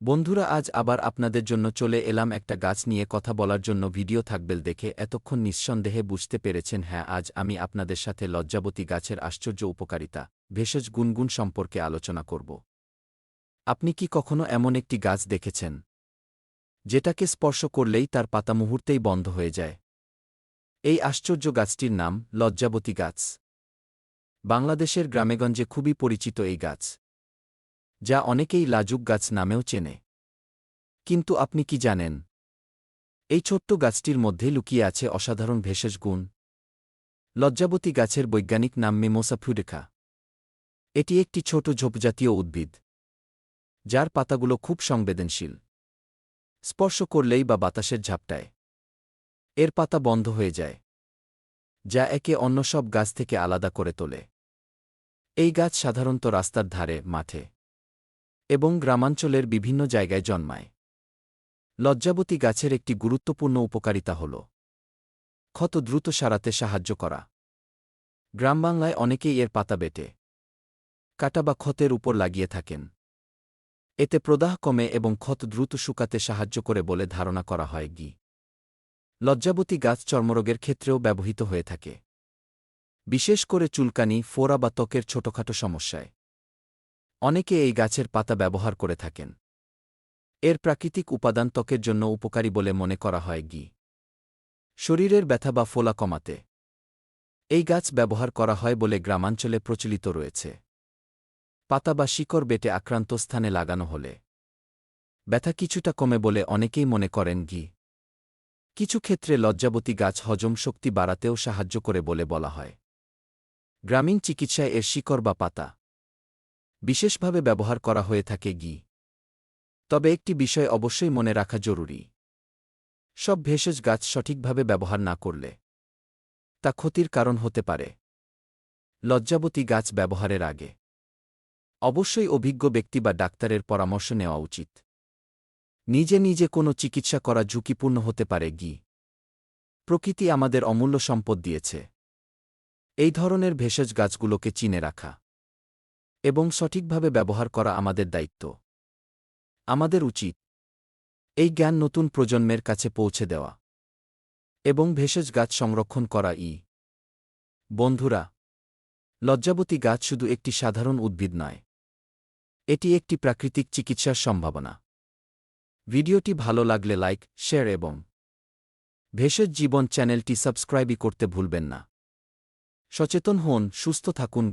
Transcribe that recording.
বন্ধুরা, আজ আবার আপনাদের জন্য চলে এলাম একটা গাছ নিয়ে কথা বলার জন্য। ভিডিও থাকবেল দেখে এতক্ষণ নিঃসন্দেহে বুঝতে পেরেছেন। হ্যাঁ, আজ আমি আপনাদের সাথে লজ্জাবতী গাছের আশ্চর্য উপকারিতা, ভেষজ গুণগুণ সম্পর্কে আলোচনা করব। আপনি কি কখনো এমন একটি গাছ দেখেছেন যেটাকে স্পর্শ করলেই তার পাতা মুহূর্তেই বন্ধ হয়ে যায়? এই আশ্চর্য গাছটির নাম লজ্জাবতী গাছ। বাংলাদেশের গ্রামেগঞ্জে খুবই পরিচিত এই গাছ, যা অনেকেই লাজুক গাছ নামেও চেনে। কিন্তু আপনি কি জানেন, এই ছোট্ট গাছটির মধ্যে লুকিয়ে আছে অসাধারণ ভেষজ গুণ? লজ্জাবতী গাছের বৈজ্ঞানিক নাম মিমোসা পুডিকা। এটি একটি ছোট ঝোপজাতীয় উদ্ভিদ, যার পাতাগুলো খুব সংবেদনশীল। স্পর্শ করলেই বা বাতাসের ঝাপটায় এর পাতা বন্ধ হয়ে যায়, যা একে অন্য সব গাছ থেকে আলাদা করে তোলে। এই গাছ সাধারণত রাস্তার ধারে, মাঠে এবং গ্রামাঞ্চলের বিভিন্ন জায়গায় জন্মায়। লজ্জাবতী গাছের একটি গুরুত্বপূর্ণ উপকারিতা হল ক্ষত দ্রুত সারাতে সাহায্য করা। গ্রামবাংলায় অনেকেই এর পাতা বেটে, কাটা বা ক্ষতের উপর লাগিয়ে থাকেন। এতে প্রদাহ কমে এবং ক্ষত দ্রুত শুকাতে সাহায্য করে বলে ধারণা করা হয়। লজ্জাবতী গাছ চর্মরোগের ক্ষেত্রেও ব্যবহৃত হয়ে থাকে, বিশেষ করে চুলকানি, ফোড়া বা ত্বকের ছোটখাটো সমস্যায়। অনেকে এই গাছের পাতা ব্যবহার করে থাকেন। এর প্রাকৃতিক উপাদান ত্বকের জন্য উপকারী বলে মনে করা হয়। শরীরের ব্যথা বা ফোলা কমাতে এই গাছ ব্যবহার করা হয় বলে গ্রামাঞ্চলে প্রচলিত রয়েছে। পাতা বা শিকড় বেটে আক্রান্ত স্থানে লাগানো হলে ব্যথা কিছুটা কমে বলে অনেকেই মনে করেন। কিছু ক্ষেত্রে লজ্জাবতী গাছ হজম শক্তি বাড়াতেও সাহায্য করে বলে বলা হয়। গ্রামীণ চিকিৎসায় এর শিকড় বা পাতা বিশেষভাবে ব্যবহার করা হয়ে থাকে। তবে একটি বিষয় অবশ্যই মনে রাখা জরুরি: সব ভেষজ গাছ সঠিকভাবে ব্যবহার না করলে তা ক্ষতির কারণ হতে পারে। লজ্জাবতী গাছ ব্যবহারের আগে অবশ্যই অভিজ্ঞ ব্যক্তি বা ডাক্তারের পরামর্শ নেওয়া উচিত। নিজে নিজে কোনো চিকিৎসা করা ঝুঁকিপূর্ণ হতে পারে। প্রকৃতি আমাদের অমূল্য সম্পদ দিয়েছে। এই ধরনের ভেষজ গাছগুলোকে চিনে রাখা এবং সঠিকভাবে ব্যবহার করা আমাদের দায়িত্ব। আমাদের উচিত এই জ্ঞান নতুন প্রজন্মের কাছে পৌঁছে দেওয়া এবং ভেষজ গাছ সংরক্ষণ করা। বন্ধুরা, লজ্জাবতী গাছ শুধু একটি সাধারণ উদ্ভিদ নয়, এটি একটি প্রাকৃতিক চিকিৎসার সম্ভাবনা। ভিডিওটি ভালো লাগলে লাইক, শেয়ার এবং ভেষজ জীবন চ্যানেলটি সাবস্ক্রাইবই করতে ভুলবেন না। সচেতন হন, সুস্থ থাকুন।